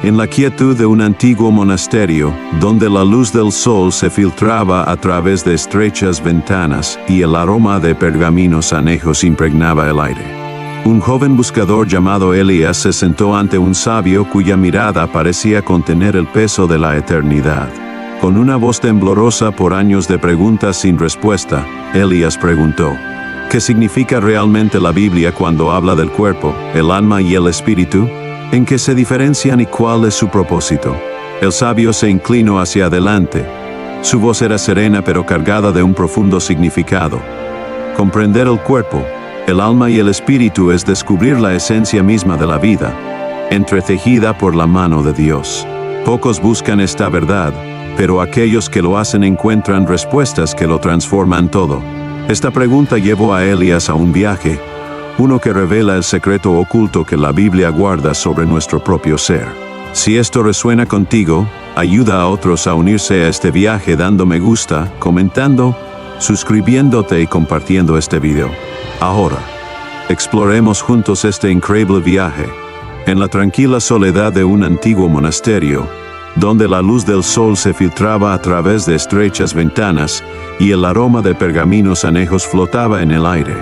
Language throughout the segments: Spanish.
en la quietud de un antiguo monasterio, donde la luz del sol se filtraba a través de estrechas ventanas y el aroma de pergaminos añejos impregnaba el aire. Un joven buscador llamado Elías se sentó ante un sabio cuya mirada parecía contener el peso de la eternidad. Con una voz temblorosa por años de preguntas sin respuesta, Elías preguntó: ¿qué significa realmente la Biblia cuando habla del cuerpo, el alma y el espíritu? ¿En qué se diferencian y cuál es su propósito? El sabio se inclinó hacia adelante. Su voz era serena pero cargada de un profundo significado. Comprender el cuerpo, el alma y el espíritu es descubrir la esencia misma de la vida, entretejida por la mano de Dios. Pocos buscan esta verdad, pero aquellos que lo hacen encuentran respuestas que lo transforman todo. Esta pregunta llevó a Elías a un viaje, uno que revela el secreto oculto que la Biblia guarda sobre nuestro propio ser. Si esto resuena contigo, ayuda a otros a unirse a este viaje dando me gusta, comentando, suscribiéndote y compartiendo este video. Ahora, exploremos juntos este increíble viaje, en la tranquila soledad de un antiguo monasterio, donde la luz del sol se filtraba a través de estrechas ventanas y el aroma de pergaminos añejos flotaba en el aire.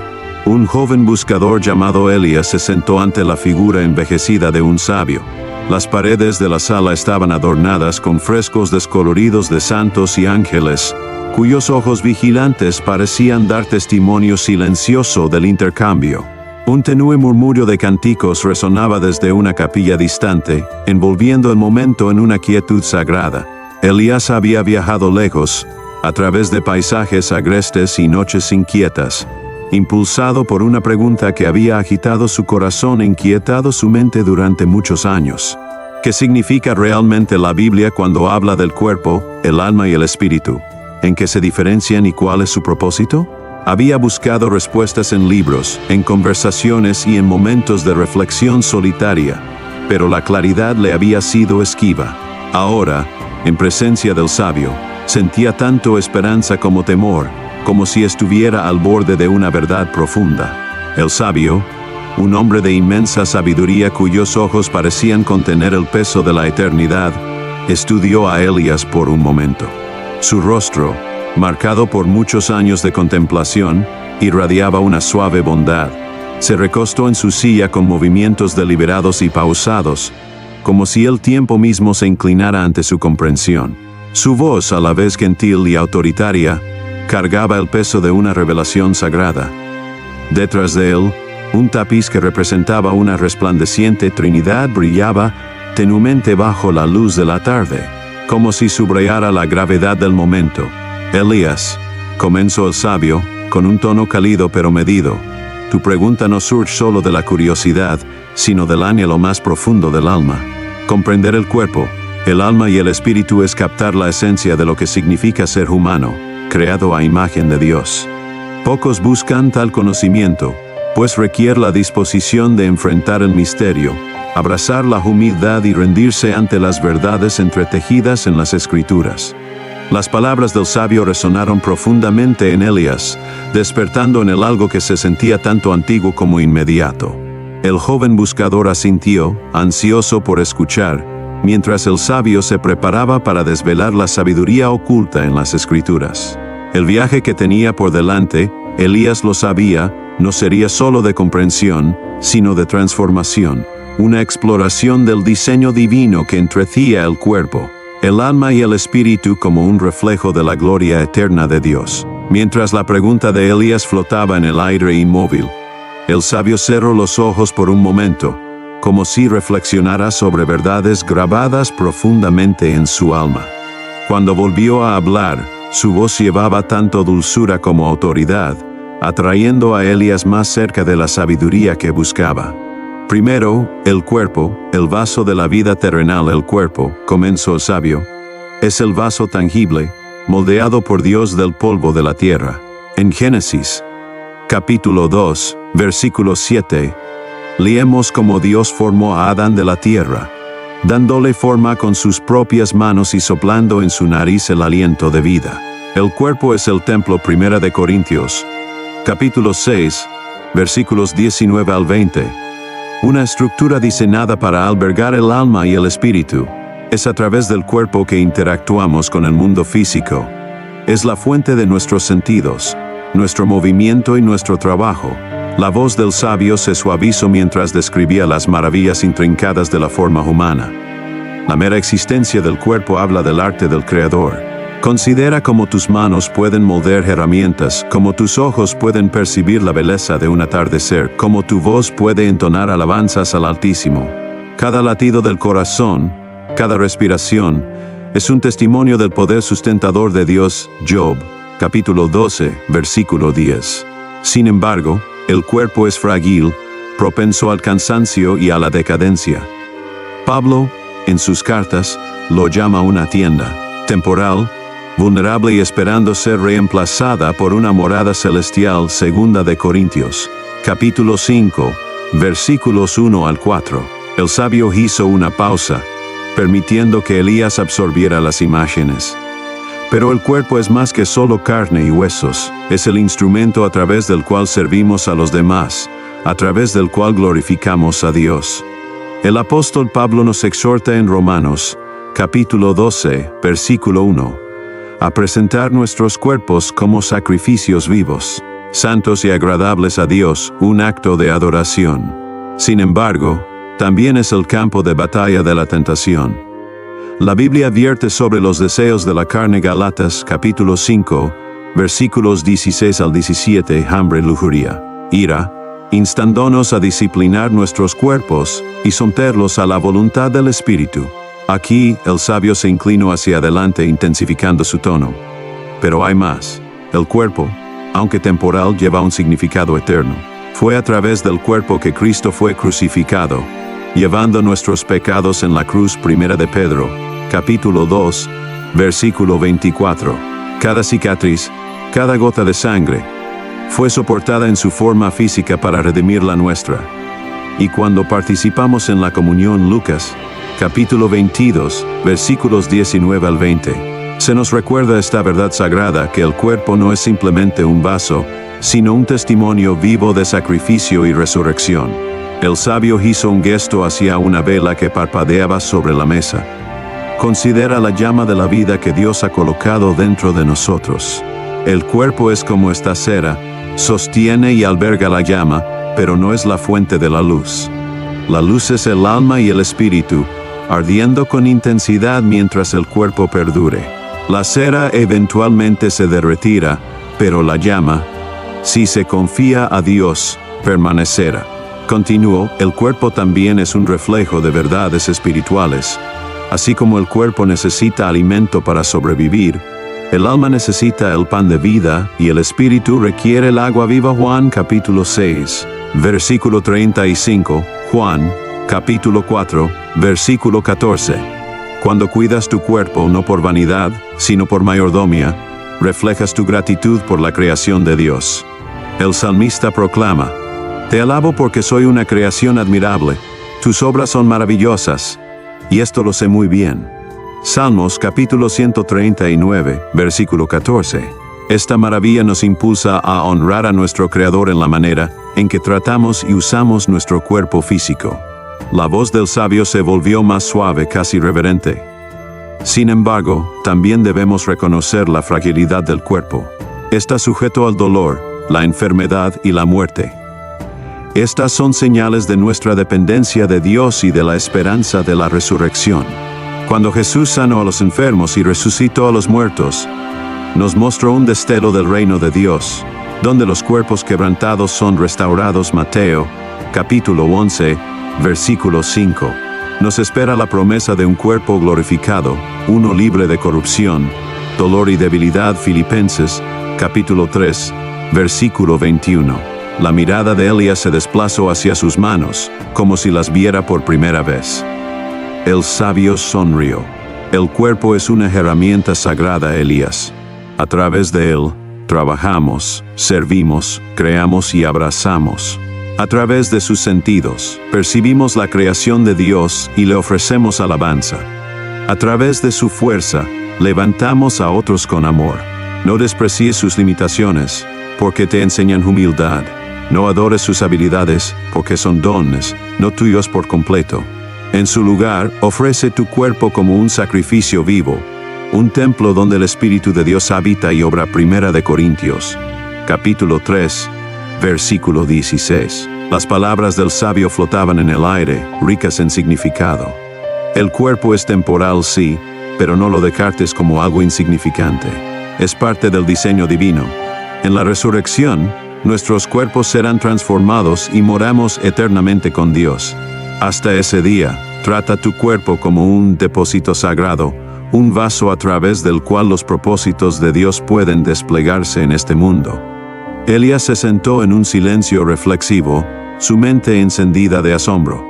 Un joven buscador llamado Elías se sentó ante la figura envejecida de un sabio. Las paredes de la sala estaban adornadas con frescos descoloridos de santos y ángeles, cuyos ojos vigilantes parecían dar testimonio silencioso del intercambio. Un tenue murmullo de cánticos resonaba desde una capilla distante, envolviendo el momento en una quietud sagrada. Elías había viajado lejos, a través de paisajes agrestes y noches inquietas, impulsado por una pregunta que había agitado su corazón e inquietado su mente durante muchos años. ¿Qué significa realmente la Biblia cuando habla del cuerpo, el alma y el espíritu? ¿En qué se diferencian y cuál es su propósito? Había buscado respuestas en libros, en conversaciones y en momentos de reflexión solitaria, pero la claridad le había sido esquiva. Ahora, en presencia del sabio, sentía tanto esperanza como temor, como si estuviera al borde de una verdad profunda. El sabio, un hombre de inmensa sabiduría cuyos ojos parecían contener el peso de la eternidad, estudió a Elías por un momento. Su rostro, marcado por muchos años de contemplación, irradiaba una suave bondad. Se recostó en su silla con movimientos deliberados y pausados, como si el tiempo mismo se inclinara ante su comprensión. Su voz, a la vez gentil y autoritaria, cargaba el peso de una revelación sagrada. Detrás de él, un tapiz que representaba una resplandeciente Trinidad brillaba tenuemente bajo la luz de la tarde, como si subrayara la gravedad del momento. Elías, comenzó el sabio, con un tono cálido pero medido, tu pregunta no surge solo de la curiosidad, sino del anhelo más profundo del alma. Comprender el cuerpo, el alma y el espíritu es captar la esencia de lo que significa ser humano, creado a imagen de Dios. Pocos buscan tal conocimiento, pues requiere la disposición de enfrentar el misterio, abrazar la humildad y rendirse ante las verdades entretejidas en las Escrituras. Las palabras del sabio resonaron profundamente en Elías, despertando en él algo que se sentía tanto antiguo como inmediato. El joven buscador asintió, ansioso por escuchar, mientras el sabio se preparaba para desvelar la sabiduría oculta en las Escrituras. El viaje que tenía por delante, Elías lo sabía, no sería solo de comprensión, sino de transformación, una exploración del diseño divino que entrecía el cuerpo, el alma y el espíritu como un reflejo de la gloria eterna de Dios. Mientras la pregunta de Elías flotaba en el aire inmóvil, el sabio cerró los ojos por un momento, como si reflexionara sobre verdades grabadas profundamente en su alma. Cuando volvió a hablar, su voz llevaba tanto dulzura como autoridad, atrayendo a Elías más cerca de la sabiduría que buscaba. Primero, el cuerpo, el vaso de la vida terrenal. El cuerpo, comenzó el sabio, es el vaso tangible, moldeado por Dios del polvo de la tierra. En Génesis, capítulo 2, versículo 7, leemos cómo Dios formó a Adán de la tierra, dándole forma con sus propias manos y soplando en su nariz el aliento de vida. El cuerpo es el templo. 1 Corintios, capítulo 6, versículos 19 al 20. Una estructura diseñada para albergar el alma y el espíritu. Es a través del cuerpo que interactuamos con el mundo físico. Es la fuente de nuestros sentidos, nuestro movimiento y nuestro trabajo. La voz del sabio se suavizó mientras describía las maravillas intrincadas de la forma humana. La mera existencia del cuerpo habla del arte del Creador. Considera cómo tus manos pueden moldear herramientas, cómo tus ojos pueden percibir la belleza de un atardecer, cómo tu voz puede entonar alabanzas al Altísimo. Cada latido del corazón, cada respiración, es un testimonio del poder sustentador de Dios. Job, capítulo 12, versículo 10. Sin embargo, el cuerpo es frágil, propenso al cansancio y a la decadencia. Pablo, en sus cartas, lo llama una tienda, temporal, vulnerable y esperando ser reemplazada por una morada celestial. 2 de Corintios, capítulo 5, versículos 1 al 4. El sabio hizo una pausa, permitiendo que Elías absorbiera las imágenes. Pero el cuerpo es más que solo carne y huesos, es el instrumento a través del cual servimos a los demás, a través del cual glorificamos a Dios. El apóstol Pablo nos exhorta en Romanos, capítulo 12, versículo 1, a presentar nuestros cuerpos como sacrificios vivos, santos y agradables a Dios, un acto de adoración. Sin embargo, también es el campo de batalla de la tentación. La Biblia advierte sobre los deseos de la carne. Gálatas, capítulo 5, versículos 16 al 17, hambre, lujuria, ira, instándonos a disciplinar nuestros cuerpos y someterlos a la voluntad del Espíritu. Aquí, el sabio se inclinó hacia adelante intensificando su tono. Pero hay más. El cuerpo, aunque temporal, lleva un significado eterno. Fue a través del cuerpo que Cristo fue crucificado, llevando nuestros pecados en la cruz. 1 de Pedro, capítulo 2, versículo 24. Cada cicatriz, cada gota de sangre, fue soportada en su forma física para redimir la nuestra. Y cuando participamos en la comunión, Lucas, capítulo 22, versículos 19 al 20, se nos recuerda esta verdad sagrada, que el cuerpo no es simplemente un vaso, sino un testimonio vivo de sacrificio y resurrección. El sabio hizo un gesto hacia una vela que parpadeaba sobre la mesa. Considera la llama de la vida que Dios ha colocado dentro de nosotros. El cuerpo es como esta cera, sostiene y alberga la llama, pero no es la fuente de la luz. La luz es el alma y el espíritu, ardiendo con intensidad mientras el cuerpo perdure. La cera eventualmente se derretirá, pero la llama, si se confía a Dios, permanecerá. Continuó, el cuerpo también es un reflejo de verdades espirituales. Así como el cuerpo necesita alimento para sobrevivir, el alma necesita el pan de vida y el espíritu requiere el agua viva. Juan capítulo 6, versículo 35, Juan capítulo 4, versículo 14. Cuando cuidas tu cuerpo no por vanidad, sino por mayordomía, reflejas tu gratitud por la creación de Dios. El salmista proclama: Te alabo porque soy una creación admirable, tus obras son maravillosas, y esto lo sé muy bien. Salmos capítulo 139, versículo 14. Esta maravilla nos impulsa a honrar a nuestro Creador en la manera en que tratamos y usamos nuestro cuerpo físico. La voz del sabio se volvió más suave, casi reverente. Sin embargo, también debemos reconocer la fragilidad del cuerpo. Está sujeto al dolor, la enfermedad y la muerte. Estas son señales de nuestra dependencia de Dios y de la esperanza de la resurrección. Cuando Jesús sanó a los enfermos y resucitó a los muertos, nos mostró un destello del reino de Dios, donde los cuerpos quebrantados son restaurados. Mateo, capítulo 11, versículo 5. Nos espera la promesa de un cuerpo glorificado, uno libre de corrupción, dolor y debilidad. Filipenses, capítulo 3, versículo 21. La mirada de Elías se desplazó hacia sus manos, como si las viera por primera vez. El sabio sonrió. El cuerpo es una herramienta sagrada, Elías. A través de él, trabajamos, servimos, creamos y abrazamos. A través de sus sentidos, percibimos la creación de Dios y le ofrecemos alabanza. A través de su fuerza, levantamos a otros con amor. No desprecies sus limitaciones, porque te enseñan humildad. No adores sus habilidades, porque son dones, no tuyos por completo. En su lugar, ofrece tu cuerpo como un sacrificio vivo, un templo donde el Espíritu de Dios habita y obra. 1 Corintios, capítulo 3, versículo 16. Las palabras del sabio flotaban en el aire, ricas en significado. El cuerpo es temporal, sí, pero no lo descartes como algo insignificante. Es parte del diseño divino. En la resurrección, nuestros cuerpos serán transformados y moramos eternamente con Dios. Hasta ese día, trata tu cuerpo como un depósito sagrado, un vaso a través del cual los propósitos de Dios pueden desplegarse en este mundo. Elías se sentó en un silencio reflexivo, su mente encendida de asombro.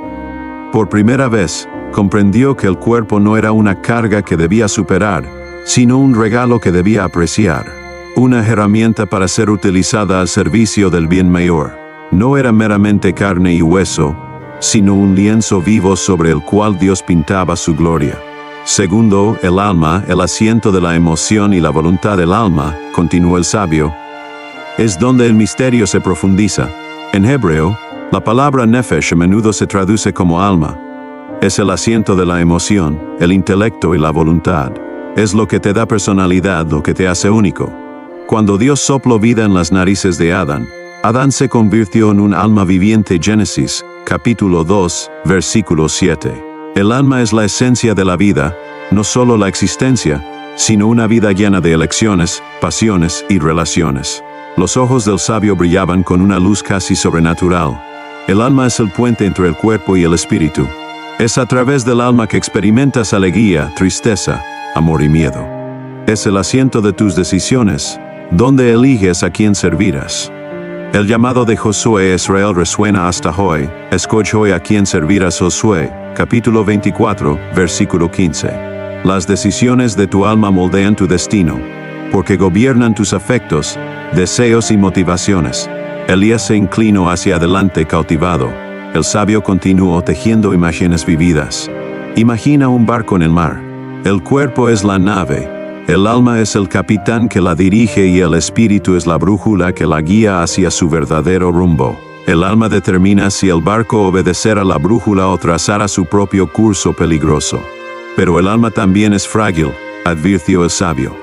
Por primera vez, comprendió que el cuerpo no era una carga que debía superar, sino un regalo que debía apreciar. Una herramienta para ser utilizada al servicio del bien mayor. No era meramente carne y hueso, sino un lienzo vivo sobre el cual Dios pintaba su gloria. Segundo, el alma, el asiento de la emoción y la voluntad del alma, continuó el sabio, es donde el misterio se profundiza. En hebreo, la palabra nefesh a menudo se traduce como alma. Es el asiento de la emoción, el intelecto y la voluntad. Es lo que te da personalidad, lo que te hace único. Cuando Dios sopló vida en las narices de Adán, Adán se convirtió en un alma viviente. Génesis, capítulo 2, versículo 7. El alma es la esencia de la vida, no solo la existencia, sino una vida llena de elecciones, pasiones y relaciones. Los ojos del sabio brillaban con una luz casi sobrenatural. El alma es el puente entre el cuerpo y el espíritu. Es a través del alma que experimentas alegría, tristeza, amor y miedo. Es el asiento de tus decisiones, donde eliges a quién servirás. El llamado de Josué a Israel resuena hasta hoy. Escoge hoy a quién servirás. Josué, capítulo 24, versículo 15. Las decisiones de tu alma moldean tu destino, porque gobiernan tus afectos, deseos y motivaciones. Elías se inclinó hacia adelante cautivado. El sabio continuó tejiendo imágenes vividas. Imagina un barco en el mar. El cuerpo es la nave. El alma es el capitán que la dirige y el espíritu es la brújula que la guía hacia su verdadero rumbo. El alma determina si el barco obedecerá la brújula o trazará su propio curso peligroso. Pero el alma también es frágil, advirtió el sabio.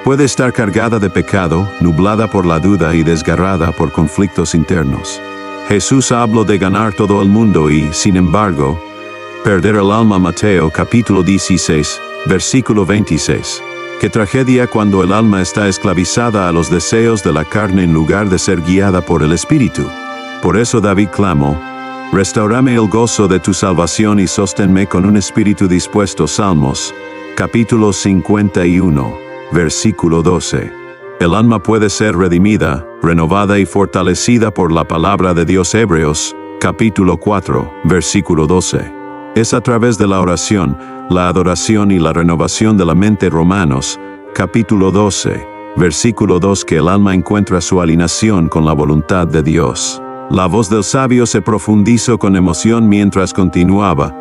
Puede estar cargada de pecado, nublada por la duda y desgarrada por conflictos internos. Jesús habló de ganar todo el mundo y, sin embargo, perder el alma. Mateo capítulo 16, versículo 26. Qué tragedia cuando el alma está esclavizada a los deseos de la carne en lugar de ser guiada por el Espíritu. Por eso David clamó, restaurame el gozo de tu salvación y sosténme con un espíritu dispuesto. Salmos, capítulo 51, versículo 12. El alma puede ser redimida, renovada y fortalecida por la palabra de Dios. Hebreos, capítulo 4, versículo 12. Es a través de la oración, la adoración y la renovación de la mente. Romanos, capítulo 12, versículo 2, que el alma encuentra su alineación con la voluntad de Dios. La voz del sabio se profundizó con emoción mientras continuaba.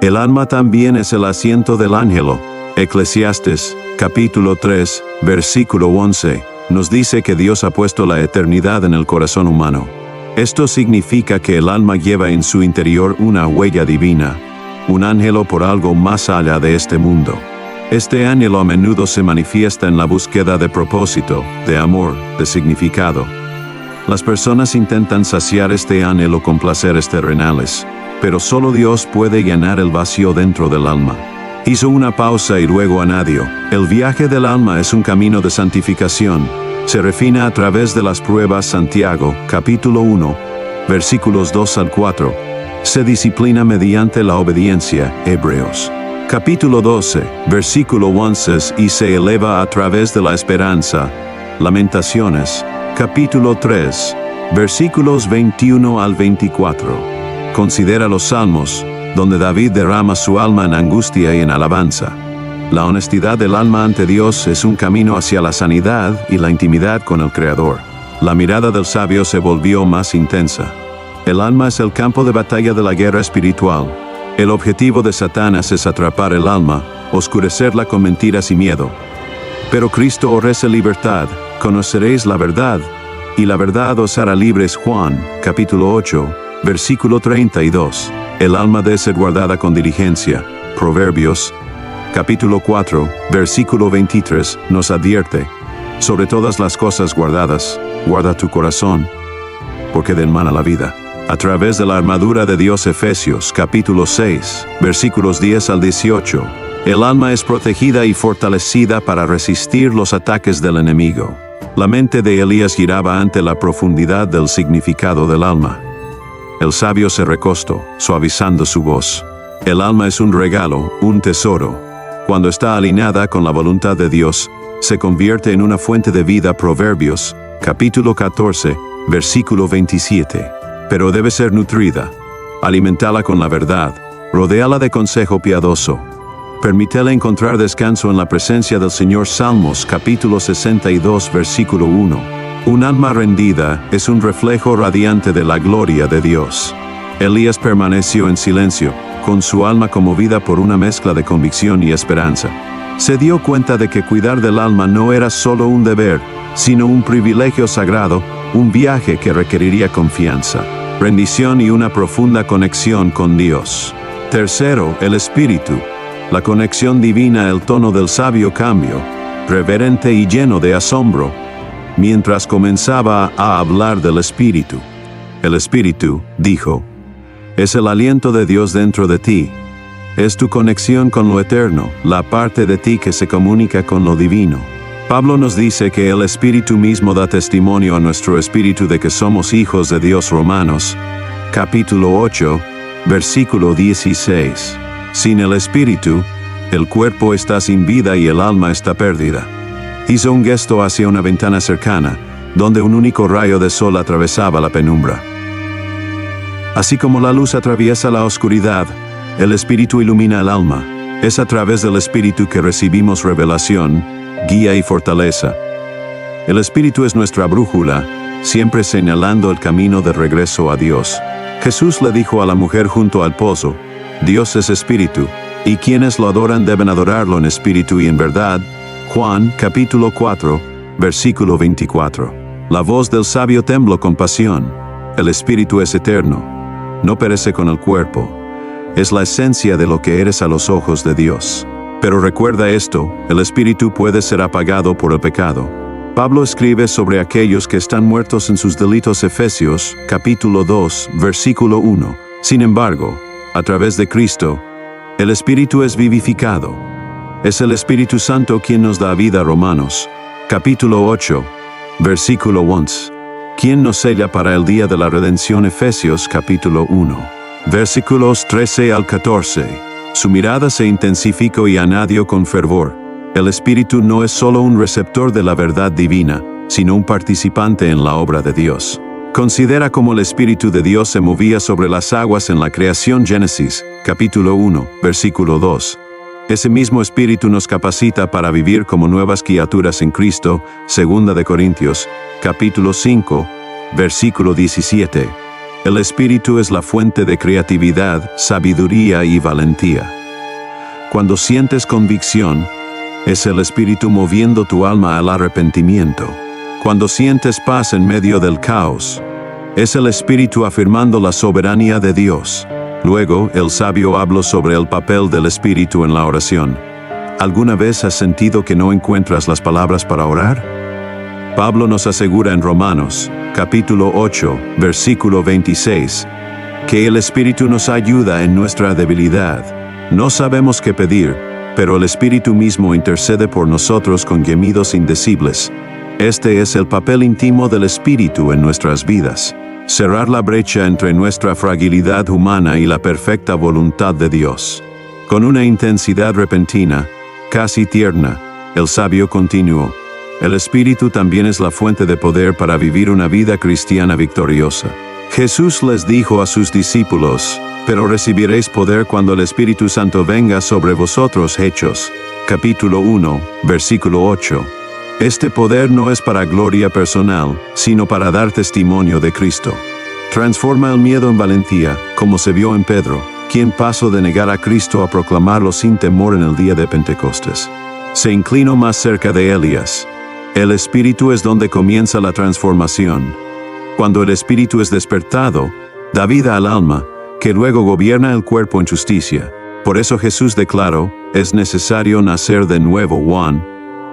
El alma también es el asiento del ángelo. Eclesiastes, capítulo 3, versículo 11, nos dice que Dios ha puesto la eternidad en el corazón humano. Esto significa que el alma lleva en su interior una huella divina, un anhelo por algo más allá de este mundo. Este anhelo a menudo se manifiesta en la búsqueda de propósito, de amor, de significado. Las personas intentan saciar este anhelo con placeres terrenales, pero solo Dios puede llenar el vacío dentro del alma. Hizo una pausa y luego añadió, el viaje del alma es un camino de santificación. Se refina a través de las pruebas. Santiago, capítulo 1, versículos 2 al 4. Se disciplina mediante la obediencia. Hebreos, capítulo 12, versículo 11, y se eleva a través de la esperanza. Lamentaciones, capítulo 3, versículos 21 al 24. Considera los Salmos, donde David derrama su alma en angustia y en alabanza. La honestidad del alma ante Dios es un camino hacia la sanidad y la intimidad con el Creador. La mirada del sabio se volvió más intensa. El alma es el campo de batalla de la guerra espiritual. El objetivo de Satanás es atrapar el alma, oscurecerla con mentiras y miedo. Pero Cristo ofrece libertad. Conoceréis la verdad, y la verdad os hará libres. Juan, capítulo 8, versículo 32. El alma debe ser guardada con diligencia. Proverbios, capítulo 4, versículo 23, nos advierte: sobre todas las cosas guardadas, guarda tu corazón, porque de él mana la vida. A través de la armadura de Dios. Efesios, capítulo 6, versículos 10 al 18. El alma es protegida y fortalecida para resistir los ataques del enemigo. La mente de Elías giraba ante la profundidad del significado del alma. El sabio se recostó, suavizando su voz. El alma es un regalo, un tesoro. Cuando está alineada con la voluntad de Dios, se convierte en una fuente de vida. Proverbios, capítulo 14, versículo 27. Pero debe ser nutrida. Alimentala con la verdad. Rodéala de consejo piadoso. Permítele encontrar descanso en la presencia del Señor. Salmos, capítulo 62, versículo 1. Un alma rendida es un reflejo radiante de la gloria de Dios. Elías permaneció en silencio, con su alma conmovida por una mezcla de convicción y esperanza. Se dio cuenta de que cuidar del alma no era solo un deber, sino un privilegio sagrado, un viaje que requeriría confianza, rendición y una profunda conexión con Dios. Tercero, el espíritu. La conexión divina. El tono del sabio cambió, reverente y lleno de asombro, mientras comenzaba a hablar del espíritu. El espíritu, dijo, es el aliento de Dios dentro de ti. Es tu conexión con lo eterno, la parte de ti que se comunica con lo divino. Pablo nos dice que el Espíritu mismo da testimonio a nuestro espíritu de que somos hijos de Dios. Romanos, capítulo 8, versículo 16. Sin el Espíritu, el cuerpo está sin vida y el alma está perdida. Hizo un gesto hacia una ventana cercana, donde un único rayo de sol atravesaba la penumbra. Así como la luz atraviesa la oscuridad, el Espíritu ilumina el alma. Es a través del Espíritu que recibimos revelación, guía y fortaleza. El Espíritu es nuestra brújula, siempre señalando el camino de regreso a Dios. Jesús le dijo a la mujer junto al pozo: Dios es Espíritu, y quienes lo adoran deben adorarlo en espíritu y en verdad. Juan, capítulo 4, versículo 24. La voz del sabio tembló con pasión. El Espíritu es eterno, no perece con el cuerpo. Es la esencia de lo que eres a los ojos de Dios. Pero recuerda esto: el Espíritu puede ser apagado por el pecado. Pablo escribe sobre aquellos que están muertos en sus delitos. Efesios, capítulo 2, versículo 1. Sin embargo, a través de Cristo, el Espíritu es vivificado. Es el Espíritu Santo quien nos da vida. Romanos, capítulo 8, versículo 11. Quien nos sella para el día de la redención. Efesios, capítulo 1, versículos 13 al 14. Su mirada se intensificó y añadió con fervor: el Espíritu no es solo un receptor de la verdad divina, sino un participante en la obra de Dios. Considera cómo el Espíritu de Dios se movía sobre las aguas en la creación. Génesis, capítulo 1, versículo 2. Ese mismo Espíritu nos capacita para vivir como nuevas criaturas en Cristo. Segunda de Corintios, capítulo 5, versículo 17. El Espíritu es la fuente de creatividad, sabiduría y valentía. Cuando sientes convicción, es el Espíritu moviendo tu alma al arrepentimiento. Cuando sientes paz en medio del caos, es el Espíritu afirmando la soberanía de Dios. Luego, el sabio habló sobre el papel del Espíritu en la oración. ¿Alguna vez has sentido que no encuentras las palabras para orar? Pablo nos asegura en Romanos, capítulo 8, versículo 26, que el Espíritu nos ayuda en nuestra debilidad. No sabemos qué pedir, pero el Espíritu mismo intercede por nosotros con gemidos indecibles. Este es el papel íntimo del Espíritu en nuestras vidas: cerrar la brecha entre nuestra fragilidad humana y la perfecta voluntad de Dios. Con una intensidad repentina, casi tierna, el sabio continuó: el Espíritu también es la fuente de poder para vivir una vida cristiana victoriosa. Jesús les dijo a sus discípulos: pero recibiréis poder cuando el Espíritu Santo venga sobre vosotros. Hechos, capítulo 1, versículo 8. Este poder no es para gloria personal, sino para dar testimonio de Cristo. Transforma el miedo en valentía, como se vio en Pedro, quien pasó de negar a Cristo a proclamarlo sin temor en el día de Pentecostés. Se inclinó más cerca de Elías. El espíritu es donde comienza la transformación. Cuando el espíritu es despertado, da vida al alma, que luego gobierna el cuerpo en justicia. Por eso Jesús declaró, es necesario nacer de nuevo. Juan,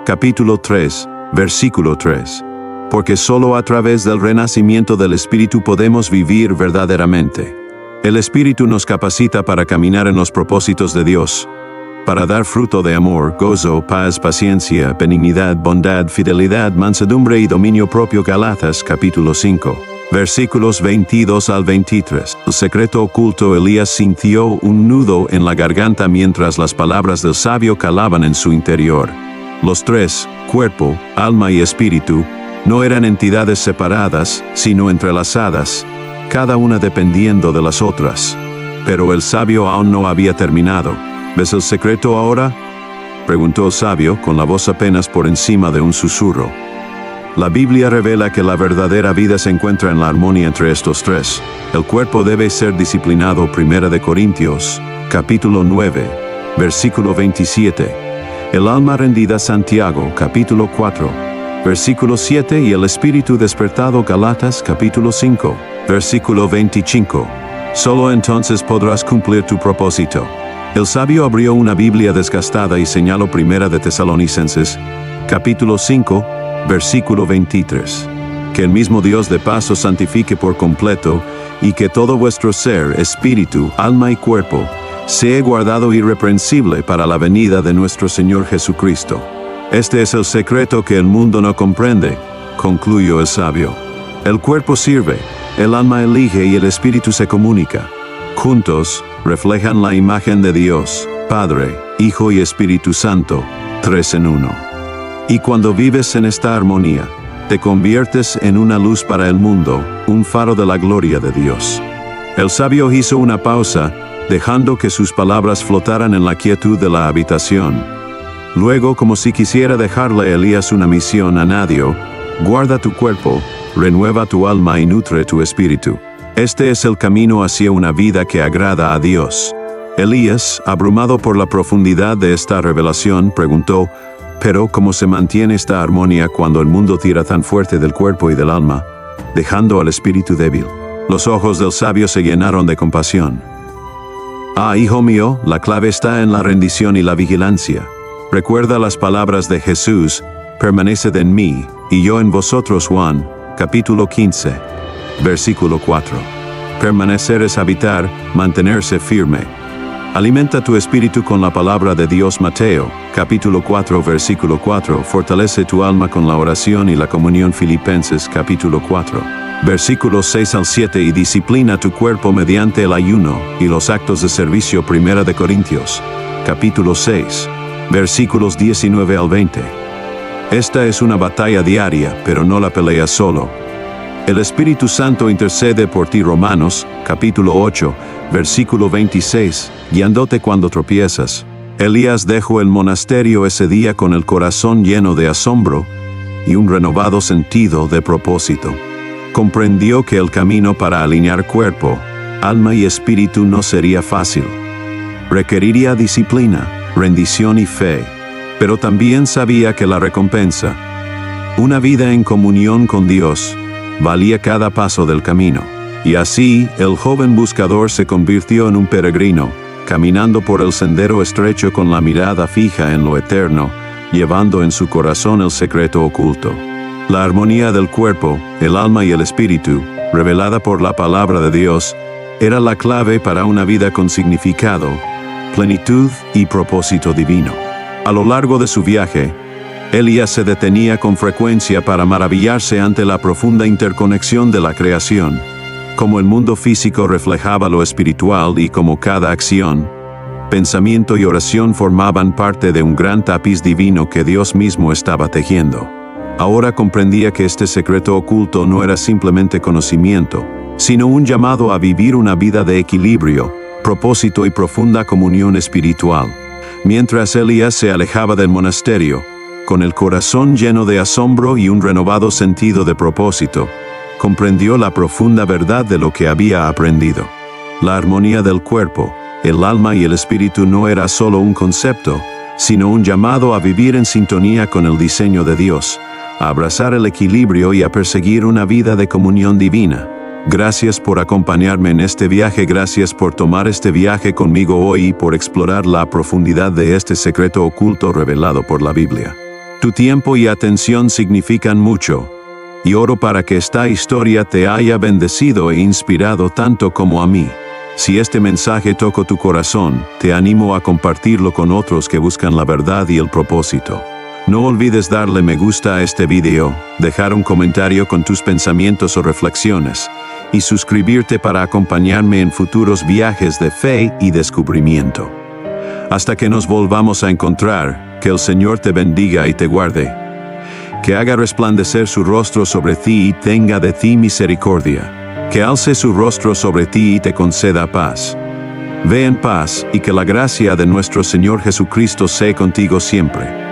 capítulo 3, versículo 3. Porque solo a través del renacimiento del espíritu podemos vivir verdaderamente. El espíritu nos capacita para caminar en los propósitos de Dios, para dar fruto de amor, gozo, paz, paciencia, benignidad, bondad, fidelidad, mansedumbre y dominio propio. Gálatas capítulo 5, versículos 22 al 23. El secreto oculto. Elías sintió un nudo en la garganta mientras las palabras del sabio calaban en su interior. Los tres, cuerpo, alma y espíritu, no eran entidades separadas, sino entrelazadas, cada una dependiendo de las otras. Pero el sabio aún no había terminado. ¿Ves el secreto ahora?, preguntó el sabio con la voz apenas por encima de un susurro. La Biblia revela que la verdadera vida se encuentra en la armonía entre estos tres. El cuerpo debe ser disciplinado. 1 Corintios, capítulo 9, versículo 27. El alma rendida. Santiago, capítulo 4, versículo 7. Y el espíritu despertado. Gálatas, capítulo 5, versículo 25. Solo entonces podrás cumplir tu propósito. El sabio abrió una Biblia desgastada y señaló 1 de Tesalonicenses, capítulo 5, versículo 23. Que el mismo Dios de paz os santifique por completo, y que todo vuestro ser, espíritu, alma y cuerpo, sea guardado irreprensible para la venida de nuestro Señor Jesucristo. Este es el secreto que el mundo no comprende, concluyó el sabio. El cuerpo sirve, el alma elige y el espíritu se comunica. Juntos, reflejan la imagen de Dios, Padre, Hijo y Espíritu Santo, 3 en 1. Y cuando vives en esta armonía, te conviertes en una luz para el mundo, un faro de la gloria de Dios. El sabio hizo una pausa, dejando que sus palabras flotaran en la quietud de la habitación. Luego, como si quisiera dejarle a Elías una misión, añadió: guarda tu cuerpo, renueva tu alma y nutre tu espíritu. Este es el camino hacia una vida que agrada a Dios. Elías, abrumado por la profundidad de esta revelación, preguntó: ¿pero cómo se mantiene esta armonía cuando el mundo tira tan fuerte del cuerpo y del alma, dejando al espíritu débil? Los ojos del sabio se llenaron de compasión. Ah, hijo mío, la clave está en la rendición y la vigilancia. Recuerda las palabras de Jesús: permaneced en mí, y yo en vosotros. Juan, capítulo 15. Versículo 4. Permanecer es habitar, mantenerse firme. Alimenta tu espíritu con la palabra de Dios. Mateo, capítulo 4, versículo 4. Fortalece tu alma con la oración y la comunión. Filipenses, capítulo 4, versículos 6 al 7. Y disciplina tu cuerpo mediante el ayuno y los actos de servicio. 1 de Corintios, capítulo 6, versículos 19 al 20. Esta es una batalla diaria, pero no la peleas solo. El Espíritu Santo intercede por ti. Romanos, capítulo 8, versículo 26, guiándote cuando tropiezas. Elías dejó el monasterio ese día con el corazón lleno de asombro y un renovado sentido de propósito. Comprendió que el camino para alinear cuerpo, alma y espíritu no sería fácil. Requeriría disciplina, rendición y fe, pero también sabía que la recompensa, una vida en comunión con Dios, valía cada paso del camino. Y así, el joven buscador se convirtió en un peregrino, caminando por el sendero estrecho con la mirada fija en lo eterno, llevando en su corazón el secreto oculto. La armonía del cuerpo, el alma y el espíritu, revelada por la palabra de Dios, era la clave para una vida con significado, plenitud y propósito divino. A lo largo de su viaje, Elías se detenía con frecuencia para maravillarse ante la profunda interconexión de la creación, como el mundo físico reflejaba lo espiritual y como cada acción, pensamiento y oración formaban parte de un gran tapiz divino que Dios mismo estaba tejiendo. Ahora comprendía que este secreto oculto no era simplemente conocimiento, sino un llamado a vivir una vida de equilibrio, propósito y profunda comunión espiritual. Mientras Elías se alejaba del monasterio, con el corazón lleno de asombro y un renovado sentido de propósito, comprendió la profunda verdad de lo que había aprendido. La armonía del cuerpo, el alma y el espíritu no era solo un concepto, sino un llamado a vivir en sintonía con el diseño de Dios, a abrazar el equilibrio y a perseguir una vida de comunión divina. Gracias por acompañarme en este viaje, gracias por tomar este viaje conmigo hoy y por explorar la profundidad de este secreto oculto revelado por la Biblia. Tu tiempo y atención significan mucho, y oro para que esta historia te haya bendecido e inspirado tanto como a mí. Si este mensaje tocó tu corazón, te animo a compartirlo con otros que buscan la verdad y el propósito. No olvides darle me gusta a este video, dejar un comentario con tus pensamientos o reflexiones, y suscribirte para acompañarme en futuros viajes de fe y descubrimiento. Hasta que nos volvamos a encontrar, que el Señor te bendiga y te guarde. Que haga resplandecer su rostro sobre ti y tenga de ti misericordia. Que alce su rostro sobre ti y te conceda paz. Ve en paz y que la gracia de nuestro Señor Jesucristo sea contigo siempre.